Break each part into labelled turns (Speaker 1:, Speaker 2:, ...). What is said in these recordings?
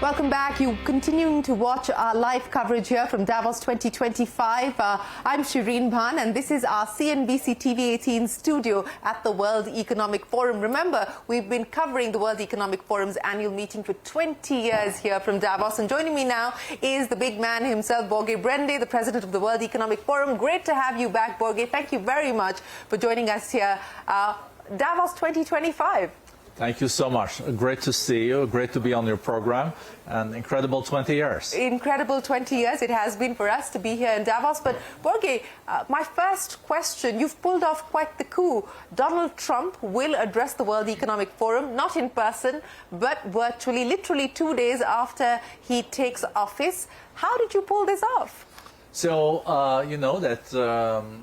Speaker 1: Welcome back. You continuing to watch our live coverage here from Davos 2025. I'm Shereen Bhan, and this is our CNBC-TV18 studio at the World Economic Forum. Remember, we've been covering the World Economic Forum's annual meeting for 20 years here from Davos. And joining me now is the big man himself, Borge Brende, the president of the World Economic Forum. Great to have you back, Borge. Thank you very much for joining us here. Davos 2025.
Speaker 2: Thank you so much. Great to see you. Great to be on your program. An incredible 20 years.
Speaker 1: Incredible 20 years it has been for us to be here in Davos. But, Borge, my first question, you've pulled off quite the coup. Donald Trump will address the World Economic Forum, not in person, but virtually, literally 2 days after he takes office. How did you pull this off?
Speaker 2: So, you know that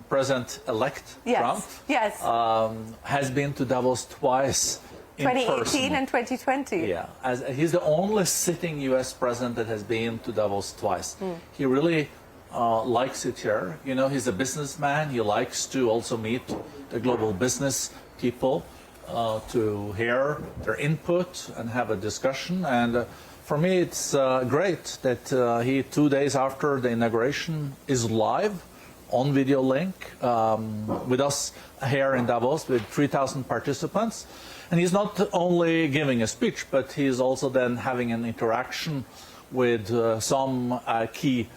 Speaker 2: President-elect Trump has been to Davos twice.
Speaker 1: 2018 and 2020.
Speaker 2: Yeah, he's the only sitting U.S. president that has been to Davos twice. He really likes it here. You know, he's a businessman. He likes to also meet the global business people to hear their input and have a discussion. And for me, it's great that he, 2 days after the inauguration, is live on video link with us here in Davos with 3,000 participants. And he's not only giving a speech, but he's also then having an interaction with some key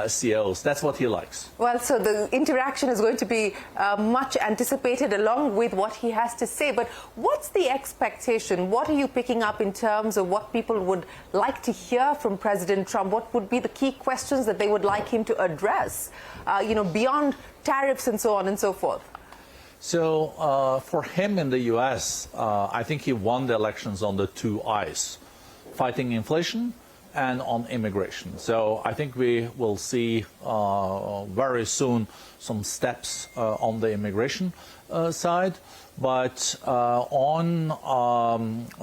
Speaker 2: CEOs. That's what he likes. Well,
Speaker 1: so the interaction is going to be much anticipated along with what he has to say. But what's the expectation? What are you picking up in terms of what people would like to hear from President Trump? What would be the key questions that they would like him to address, you know, beyond tariffs and so on and so forth?
Speaker 2: So for him in the U.S., I think he won the elections on the two I's, fighting inflation and on immigration. So I think we will see very soon some steps on the immigration side. But on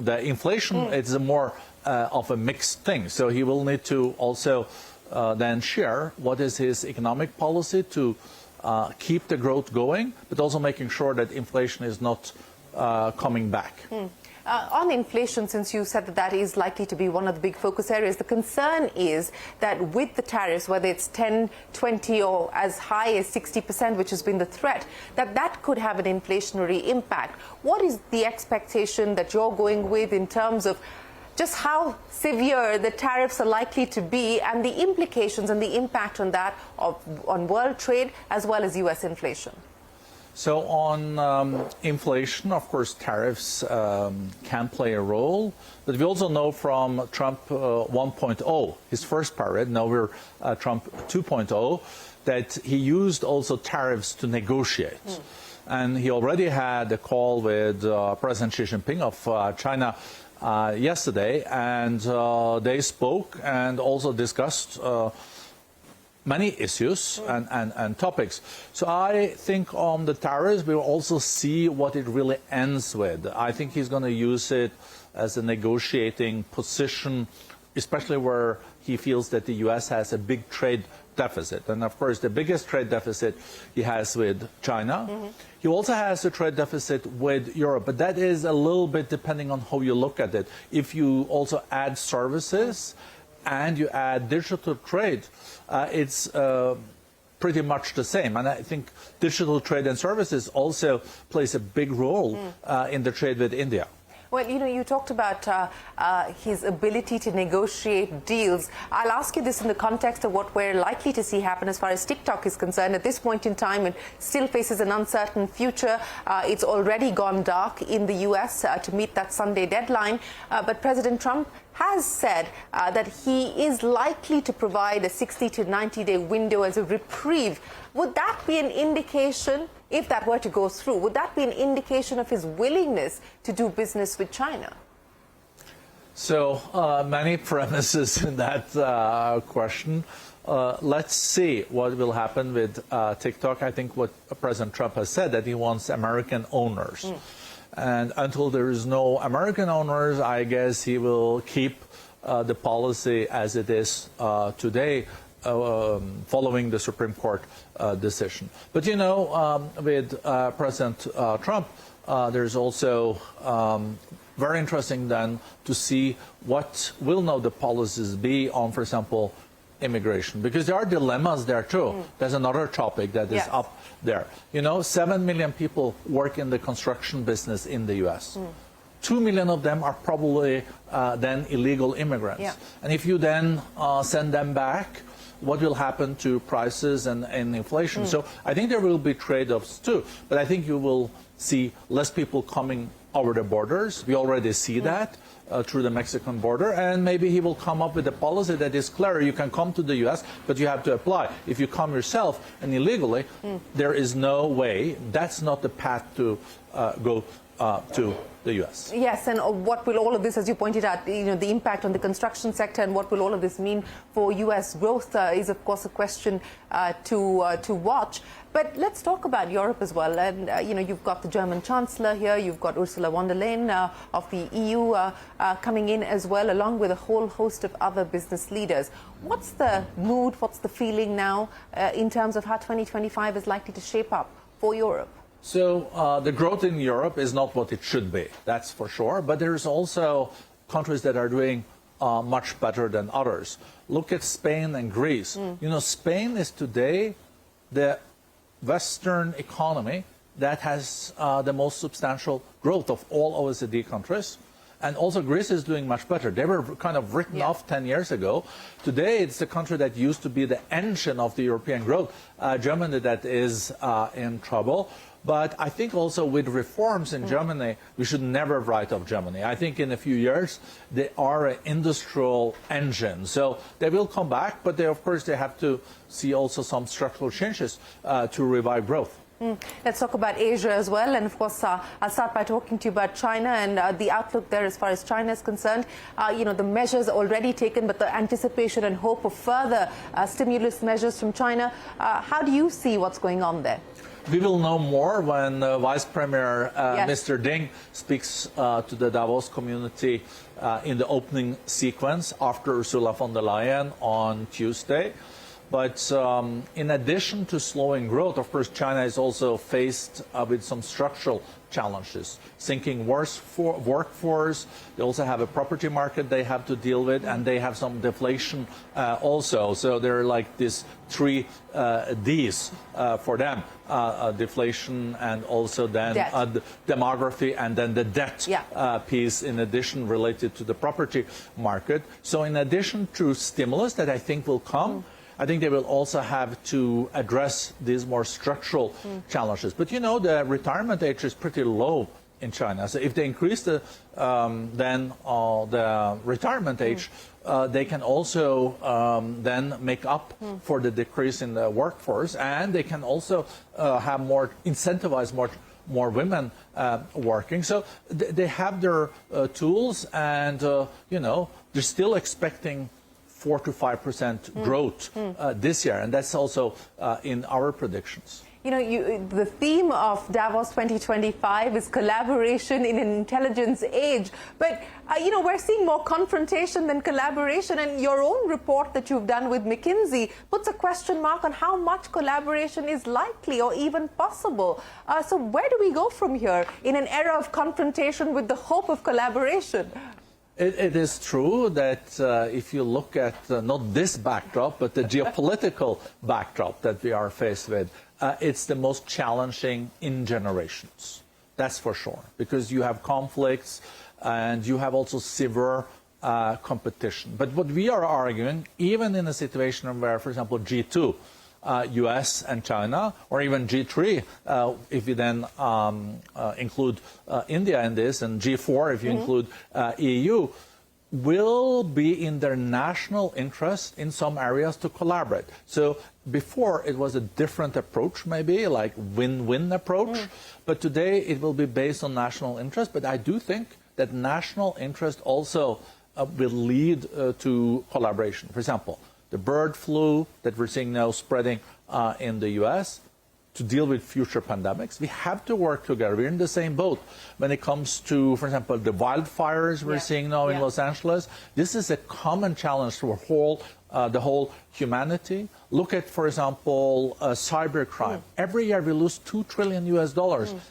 Speaker 2: the inflation, it's a more of a mixed thing. So he will need to also then share what is his economic policy to keep the growth going, but also making sure that inflation is not coming back.
Speaker 1: On inflation, since you said that that is likely to be one of the big focus areas, the concern is that with the tariffs, whether it's 10, 20 or as high as 60%, which has been the threat, that could have an inflationary impact. What is the expectation that you're going with in terms of just how severe the tariffs are likely to be and the implications and the impact on that on world trade as well as U.S. inflation?
Speaker 2: So on inflation, of course, tariffs can play a role. But we also know from Trump 1.0, his first period, now we're Trump 2.0, that he used also tariffs to negotiate. And he already had a call with President Xi Jinping of China yesterday, and they spoke and also discussed many issues and topics. So I think on the tariffs, we will also see what it really ends with. I think he's going to use it as a negotiating position, especially where he feels that the U.S. has a big trade deficit. And of course, the biggest trade deficit he has with China. He also has a trade deficit with Europe, but that is a little bit depending on how you look at it. If you also add services and you add digital trade, it's pretty much the same. And I think digital trade and services also plays a big role in the trade with India.
Speaker 1: Well, you know, you talked about his ability to negotiate deals. I'll ask you this in the context of what we're likely to see happen as far as TikTok is concerned. At this point in time, it still faces an uncertain future. It's already gone dark in the U.S. To meet that Sunday deadline. But President Trump has said that he is likely to provide a 60 to 90-day window as a reprieve. Would that be an indication, if that were to go through, would that be an indication of his willingness to do business with China?
Speaker 2: So many premises in that question. Let's see what will happen with TikTok. I think what President Trump has said, that he wants American owners. And until there is no American owners, I guess he will keep the policy as it is today, following the Supreme Court decision. But, you know, with President Trump, there's also very interesting then to see what will now the policies be on, for example, immigration, because there are dilemmas there too. There's another topic that is up there. You know, 7 million people work in the construction business in the U.S. 2 million of them are probably then illegal immigrants. And if you then send them back, what will happen to prices and inflation? So I think there will be trade-offs too, but I think you will see less people coming over the borders. We already see that through the Mexican border, and maybe he will come up with a policy that is clearer. You can come to the U.S., but you have to apply. If you come yourself and illegally, there is no way. That's not the path to go to the U.S.
Speaker 1: Yes, and what will all of this, as you pointed out, you know, the impact on the construction sector, and what will all of this mean for U.S. growth is, of course, a question to watch. But let's talk about Europe as well. And, you know, you've got the German Chancellor here, you've got Ursula von der Leyen of the EU coming in as well, along with a whole host of other business leaders. What's the mood, what's the feeling now in terms of how 2025 is likely to shape up for Europe?
Speaker 2: So the growth in Europe is not what it should be, that's for sure. But there's also countries that are doing much better than others. Look at Spain and Greece. You know, Spain is today the Western economy that has the most substantial growth of all OECD countries. And also Greece is doing much better. They were kind of written off 10 years ago. Today it's the country that used to be the engine of the European growth. Germany that is in trouble. But I think also with reforms in Germany, we should never write off Germany. I think in a few years, they are an industrial engine. So they will come back, but they, of course, they have to see also some structural changes to revive growth.
Speaker 1: Let's talk about Asia as well. And of course, I'll start by talking to you about China and the outlook there as far as China is concerned. You know, the measures already taken, but the anticipation and hope of further stimulus measures from China. How do you see what's going on there?
Speaker 2: We will know more when Vice Premier Mr. Ding speaks to the Davos community in the opening sequence after Ursula von der Leyen on Tuesday. But in addition to slowing growth, of course, China is also faced with some structural challenges. Sinking workforce, they also have a property market they have to deal with, and they have some deflation also. So there are like these three Ds for them, deflation and also then demography and then the debt piece in addition related to the property market. So in addition to stimulus that I think will come, I think they will also have to address these more structural challenges. But you know, the retirement age is pretty low in China. So if they increase the retirement age, they can also then make up for the decrease in the workforce, and they can also have more incentivize more women working. So they have their tools, and you know, they're still expecting 4 to 5% growth this year, and that's also in our predictions.
Speaker 1: You know, the theme of Davos 2025 is collaboration in an intelligence age. But, you know, we're seeing more confrontation than collaboration. And your own report that you've done with McKinsey puts a question mark on how much collaboration is likely or even possible. So where do we go from here in an era of confrontation with the hope of collaboration?
Speaker 2: It is true that if you look at not this backdrop, but the geopolitical backdrop that we are faced with, it's the most challenging in generations. That's for sure, because you have conflicts and you have also severe competition. But what we are arguing, even in a situation where, for example, G2, US and China, or even G3, if you then include India in this, and G4 if you include EU, will be in their national interest in some areas to collaborate. So before it was a different approach, maybe like win-win approach, but today it will be based on national interest. But I do think that national interest also will lead to collaboration. For example, the bird flu that we're seeing now spreading in the US, to deal with future pandemics. We have to work together. We're in the same boat when it comes to, for example, the wildfires we're seeing now in Los Angeles. This is a common challenge for the whole humanity. Look at, for example, cybercrime. Every year we lose $2 trillion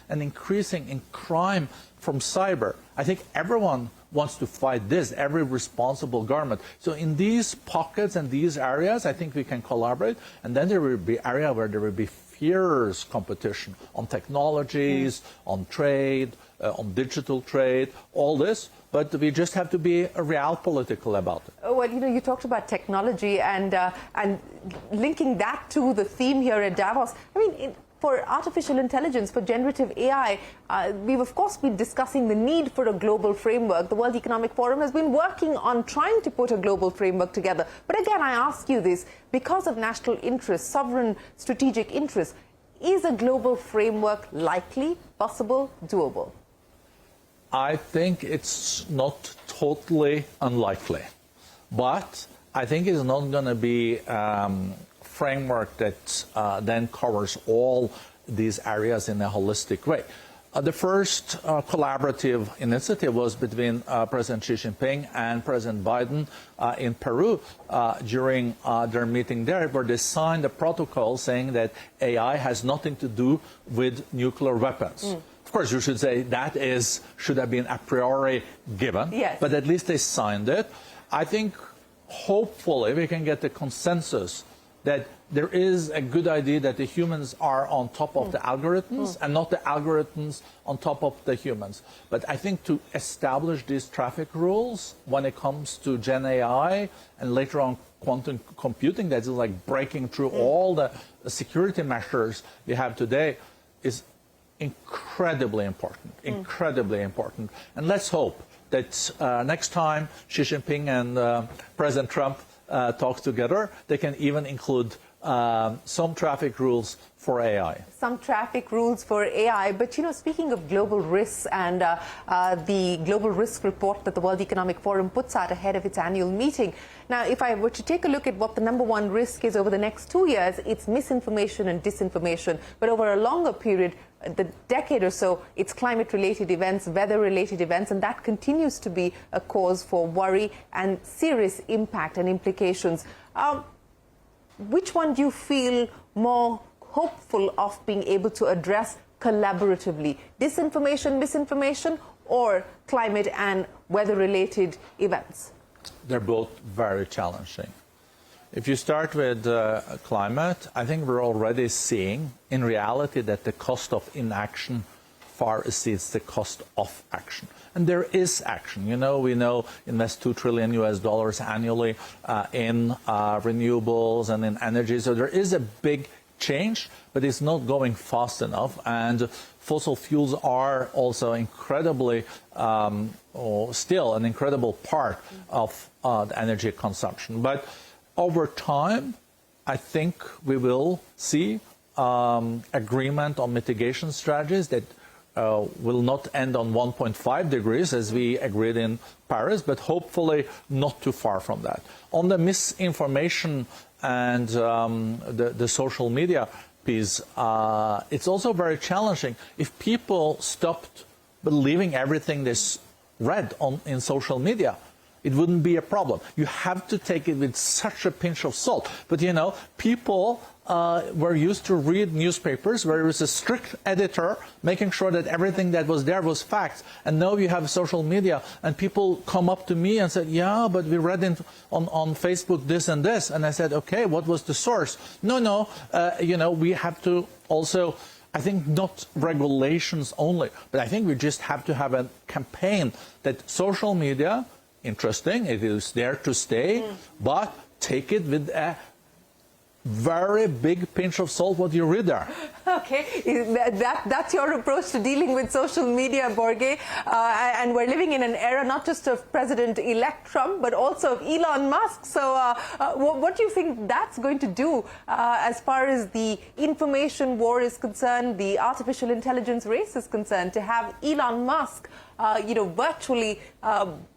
Speaker 2: and increasing in crime from cyber. I think everyone wants to fight this, every responsible government. So in these pockets and these areas, I think we can collaborate. And then there will be areas where there will be fierce competition on technologies, on trade, on digital trade, all this. But we just have to be realpolitical about it.
Speaker 1: Well, you know, you talked about technology and linking that to the theme here at Davos. I mean, for artificial intelligence, for generative AI, we've of course been discussing the need for a global framework. The World Economic Forum has been working on trying to put a global framework together. But again, I ask you this, because of national interest, sovereign strategic interest, is a global framework likely, possible, doable?
Speaker 2: I think it's not totally unlikely, but I think it's not going to be framework that then covers all these areas in a holistic way. The first collaborative initiative was between President Xi Jinping and President Biden in Peru during their meeting there, where they signed a protocol saying that AI has nothing to do with nuclear weapons. Of course, you should say that should have been a priori given, but at least they signed it. I think hopefully we can get the consensus that there is a good idea that the humans are on top of the algorithms and not the algorithms on top of the humans. But I think to establish these traffic rules when it comes to Gen AI and later on quantum computing, that is like breaking through all the security measures we have today, is incredibly important, incredibly important. And let's hope that next time Xi Jinping and President Trump talk together, they can even include some traffic rules for AI.
Speaker 1: Some traffic rules for AI. But, you know, speaking of global risks and the global risk report that the World Economic Forum puts out ahead of its annual meeting. Now, if I were to take a look at what the #1 risk is over the next 2 years, it's misinformation and disinformation. But over a longer period, the decade or so, it's climate-related events, weather-related events, and that continues to be a cause for worry and serious impact and implications. Which one do you feel more hopeful of being able to address collaboratively? Disinformation, misinformation, or climate and weather-related events?
Speaker 2: They're both very challenging. If you start with climate, I think we're already seeing in reality that the cost of inaction far exceeds the cost of action. And there is action. You know, we invest $2 trillion annually in renewables and in energy. So there is a big change, but it's not going fast enough. And fossil fuels are also incredibly, still an incredible part of the energy consumption. But over time, I think we will see agreement on mitigation strategies that will not end on 1.5 degrees as we agreed in Paris, but hopefully not too far from that. On the misinformation and the social media piece, it's also very challenging. If people stopped believing everything they read in social media, it wouldn't be a problem. You have to take it with such a pinch of salt. But, you know, people were used to read newspapers where there was a strict editor making sure that everything that was there was facts. And now you have social media, and people come up to me and said, yeah, but we read on Facebook this and this. And I said, okay, what was the source? No, you know, we have to also, I think, not regulations only, but I think we just have to have a campaign that social media, interesting, it is there to stay, but take it with a very big pinch of salt what you read there.
Speaker 1: Okay, that's your approach to dealing with social media, Borge. And we're living in an era not just of President-elect Trump, but also of Elon Musk. So what do you think that's going to do as far as the information war is concerned, the artificial intelligence race is concerned, to have Elon Musk, you know, virtually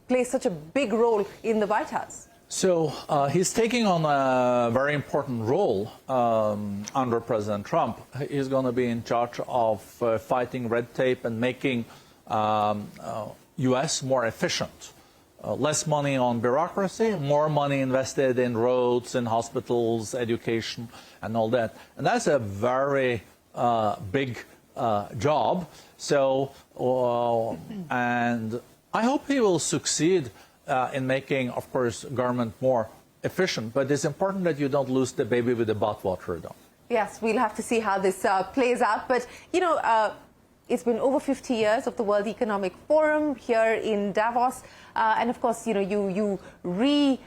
Speaker 1: play such a big role in the White House?
Speaker 2: So he's taking on a very important role under President Trump. He's going to be in charge of fighting red tape and making U.S. more efficient. Less money on bureaucracy, more money invested in roads, in hospitals, education, and all that. And that's a very big job. So, and I hope he will succeed in making, of course, government more efficient. But it's important that you don't lose the baby with the bathwater, though.
Speaker 1: Yes, we'll have to see how this plays out. But, you know, it's been over 50 years of the World Economic Forum here in Davos. And, of course, you know, you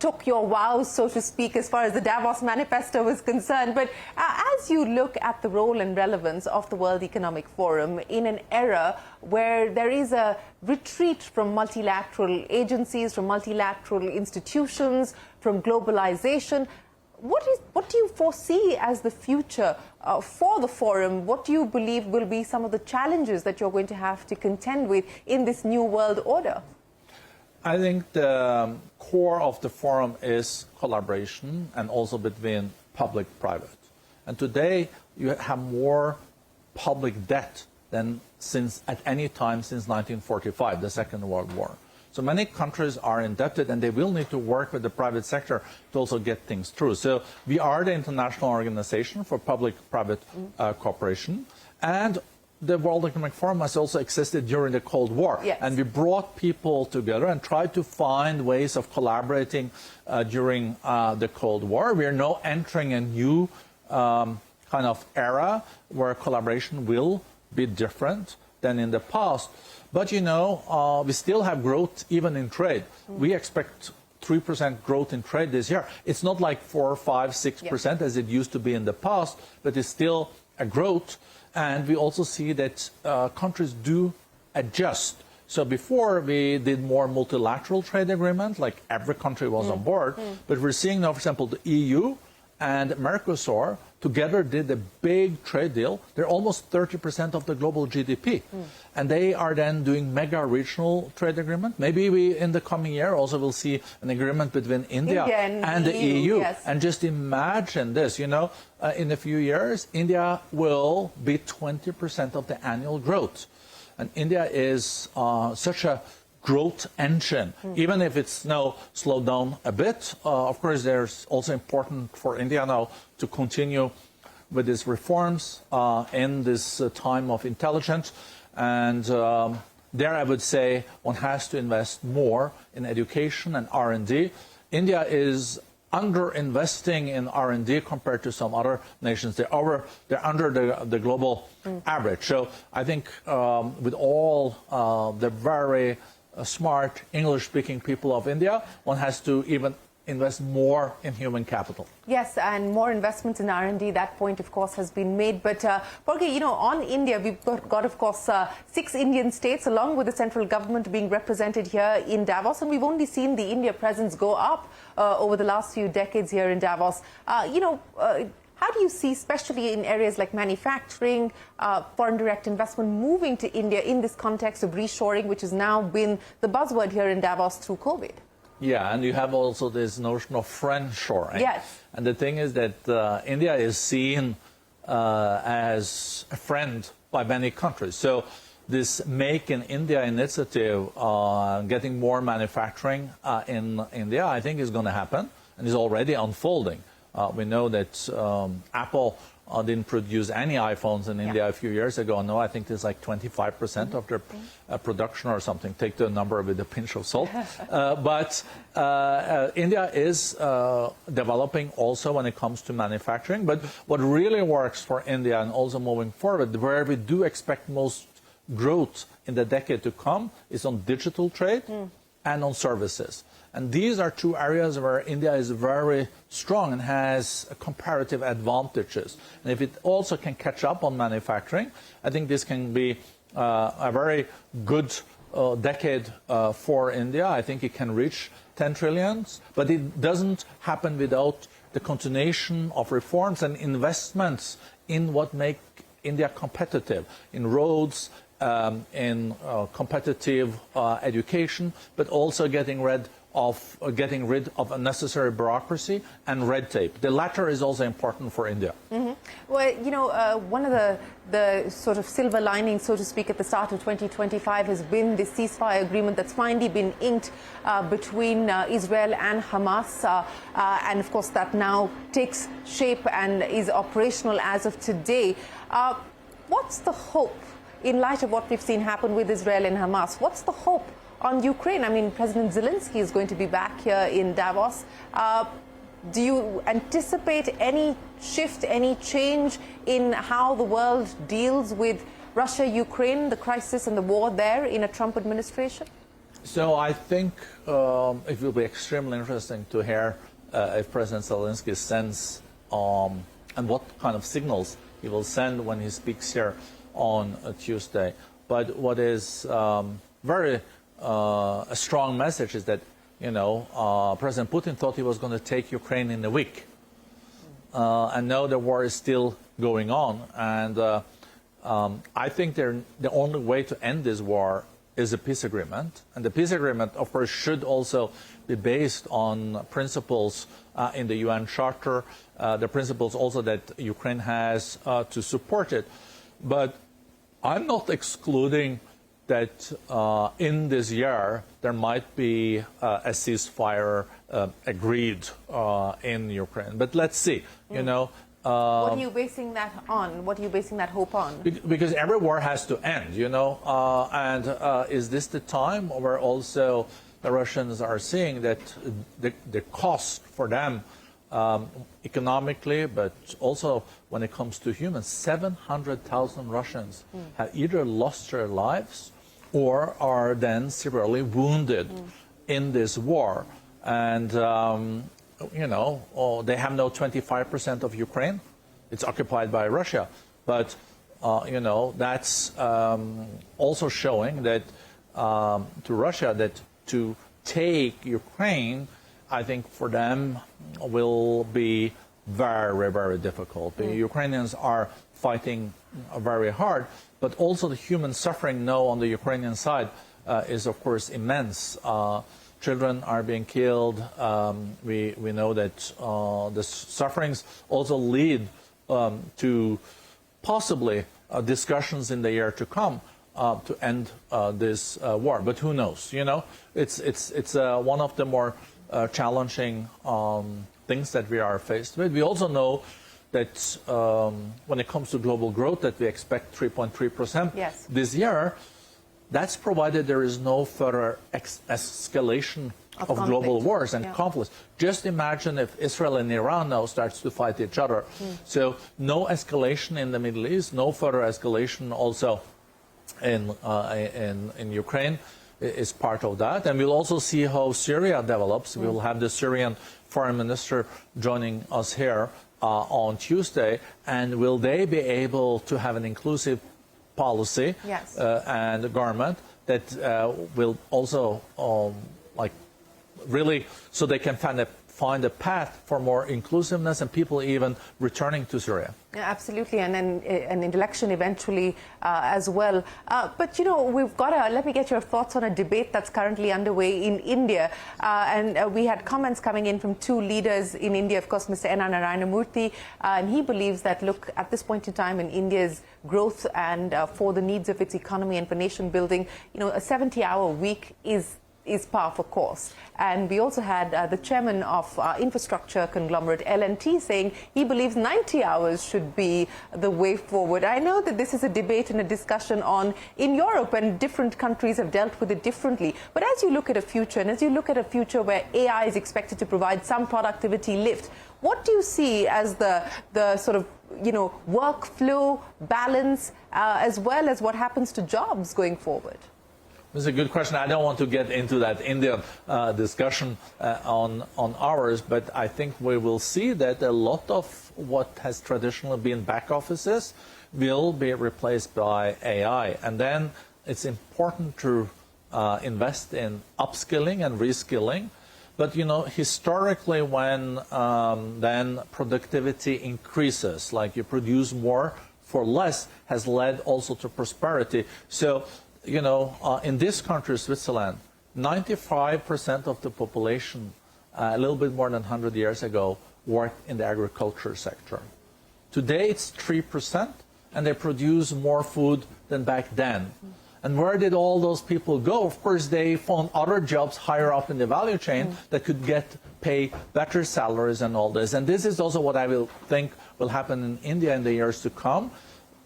Speaker 1: took your vows, so to speak, as far as the Davos Manifesto was concerned. But as you look at the role and relevance of the World Economic Forum in an era where there is a retreat from multilateral agencies, from multilateral institutions, from globalization, what do you foresee as the future for the forum? What do you believe will be some of the challenges that you're going to have to contend with in this new world order?
Speaker 2: I think the core of the forum is collaboration and also between public-private. And today you have more public debt than at any time since 1945, the Second World War. So many countries are indebted, and they will need to work with the private sector to also get things through. So we are the international organization for public-private cooperation, and the World Economic Forum has also existed during the Cold War.
Speaker 1: Yes.
Speaker 2: And we brought people together and tried to find ways of collaborating during the Cold War. We are now entering a new kind of era where collaboration will be different than in the past. But, you know, we still have growth even in trade. We expect 3% growth in trade this year. It's not like 4, 5, 6% as it used to be in the past, but it's still a growth. And we also see that countries do adjust. So before we did more multilateral trade agreements, like every country was on board. But we're seeing now, for example, the EU and Mercosur together did a big trade deal. They're almost 30% of the global GDP. And they are then doing mega regional trade agreement. Maybe we, in the coming year, also will see an agreement between India and the EU.
Speaker 1: Yes.
Speaker 2: And just imagine this, you know, in a few years, India will be 20% of the annual growth. And India is such a growth engine, even if it's now slowed down a bit. Of course, there's also important for India now to continue with its reforms in this time of intelligence. And there I would say one has to invest more in education and R&D. India is under-investing in R&D compared to some other nations. They're under the global average. So I think with all the very smart English-speaking people of India, one has to even invest more in human capital.
Speaker 1: Yes, and more investments in R&D. That point, of course, has been made. But, Borge, you know, on India, we've got of course, 6 Indian states, along with the central government, being represented here in Davos. And we've only seen the India presence go up over the last few decades here in Davos. You know, how do you see, especially in areas like manufacturing, foreign direct investment moving to India in this context of reshoring, which has now been the buzzword here in Davos through COVID?
Speaker 2: Yeah, and you have also this notion of friendshoring.
Speaker 1: Yes.
Speaker 2: And the thing is that India is seen as a friend by many countries. So this Make in India initiative, getting more manufacturing in India, I think is going to happen and is already unfolding. We know that Apple didn't produce any iPhones in India a few years ago. No, I think there's like 25% of their production or something. Take the number with a pinch of salt. But India is developing also when it comes to manufacturing. But what really works for India and also moving forward, where we do expect most growth in the decade to come, is on digital trade and on services. And these are 2 areas where India is very strong and has comparative advantages. And if it also can catch up on manufacturing, I think this can be a very good decade for India. I think it can reach 10 trillion, but it doesn't happen without the continuation of reforms and investments in what make India competitive, in roads, in competitive education, but also getting rid of getting rid of unnecessary bureaucracy and red tape. The latter is also important for India.
Speaker 1: Mm-hmm. Well, you know, one of the sort of silver lining, so to speak, at the start of 2025 has been the ceasefire agreement that's finally been inked between Israel and Hamas. And of course, that now takes shape and is operational as of today. What's the hope in light of what we've seen happen with Israel and Hamas? What's the hope on Ukraine? I mean, President Zelensky is going to be back here in Davos. Do you anticipate any shift, any change in how the world deals with Russia, Ukraine, the crisis and the war there in a Trump administration?
Speaker 2: So I think it will be extremely interesting to hear if President Zelensky sends and what kind of signals he will send when he speaks here on Tuesday. But what is very a strong message is that, you know, President Putin thought he was going to take Ukraine in a week. And now the war is still going on. And I think the only way to end this war is a peace agreement. And the peace agreement, of course, should also be based on principles in the UN Charter, the principles also that Ukraine has to support it. But I'm not excluding that in this year there might be a ceasefire agreed in Ukraine. But let's see, you know.
Speaker 1: What are you basing that on? What are you basing that hope on?
Speaker 2: Because every war has to end, you know. And is this the time where also the Russians are seeing that the cost for them economically, but also when it comes to humans, 700,000 Russians have either lost their lives or are then severely wounded in this war. And, you know, they have now 25% of Ukraine. It's occupied by Russia. But, you know, that's also showing that to Russia that to take Ukraine, I think for them will be very, very difficult. The Ukrainians are fighting very hard, but also the human suffering now on the Ukrainian side is, of course, immense. Children are being killed. We know that the sufferings also lead to possibly discussions in the year to come to end this war. But who knows? You know, it's one of the more challenging things that we are faced with. We also know that when it comes to global growth, that we expect 3.3% this year. That's provided there is no further escalation of global wars and conflicts. Just imagine if Israel and Iran now starts to fight each other. So no escalation in the Middle East, no further escalation also in Ukraine is part of that. And we'll also see how Syria develops. We will have the Syrian foreign minister joining us here on Tuesday. And will they be able to have an inclusive policy and a government that will also like really so they can find a path for more inclusiveness and people even returning to Syria.
Speaker 1: Yeah, absolutely, and then an election eventually as well. But, you know, we've got let me get your thoughts on a debate that's currently underway in India. And we had comments coming in from two leaders in India, of course, Mr. N.R. Narayana Murthy, and he believes that, look, at this point in time in India's growth and for the needs of its economy and for nation building, you know, a 70-hour week is par for course. And we also had the chairman of infrastructure conglomerate L&T saying he believes 90 hours should be the way forward. I know that this is a debate and a discussion in Europe, and different countries have dealt with it differently. But as you look at a future, and as you look at a future where AI is expected to provide some productivity lift, what do you see as the sort of, you know, workflow balance as well as what happens to jobs going forward?
Speaker 2: This is a good question. I don't want to get into that Indian discussion on ours, but I think we will see that a lot of what has traditionally been back offices will be replaced by AI. And then it's important to invest in upskilling and reskilling. But, you know, historically when then productivity increases, like you produce more for less, has led also to prosperity. So, you know, in this country, Switzerland, 95% of the population, a little bit more than 100 years ago, worked in the agriculture sector. Today it's 3%, and they produce more food than back then. And where did all those people go? Of course, they found other jobs higher up in the value chain that could pay better salaries and all this. And this is also what I think will happen in India in the years to come.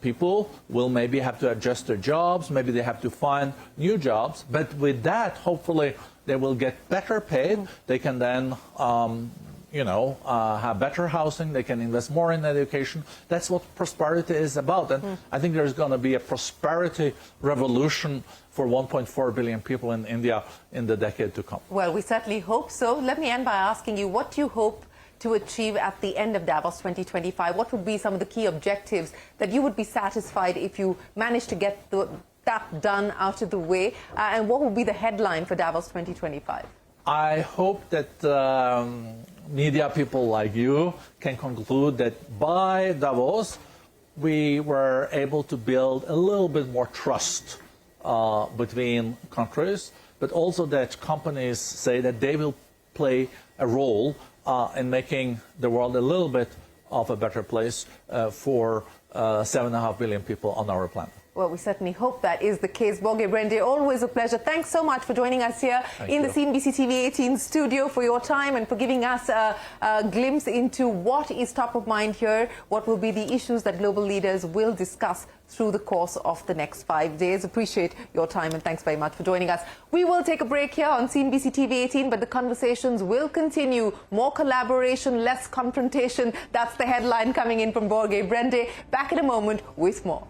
Speaker 2: People will maybe have to adjust their jobs, maybe they have to find new jobs, but with that, hopefully, they will get better paid. They can then have better housing, they can invest more in education. That's what prosperity is about. And I think there's going to be a prosperity revolution for 1.4 billion people in India in the decade to come.
Speaker 1: Well, we certainly hope so. Let me end by asking you, what do you hope to achieve at the end of Davos 2025? What would be some of the key objectives that you would be satisfied if you managed to get that done out of the way? And what would be the headline for Davos 2025?
Speaker 2: I hope that media people like you can conclude that by Davos, we were able to build a little bit more trust between countries, but also that companies say that they will play a role in making the world a little bit of a better place for 7.5 billion people on our planet.
Speaker 1: Well, we certainly hope that is the case. Borge Brende, always a pleasure. Thanks so much for joining us here in the CNBC-TV18 studio, for your time and for giving us a glimpse into what is top of mind here, what will be the issues that global leaders will discuss through the course of the next 5 days. Appreciate your time and thanks very much for joining us. We will take a break here on CNBC-TV18, but the conversations will continue. More collaboration, less confrontation. That's the headline coming in from Borge Brende. Back in a moment with more.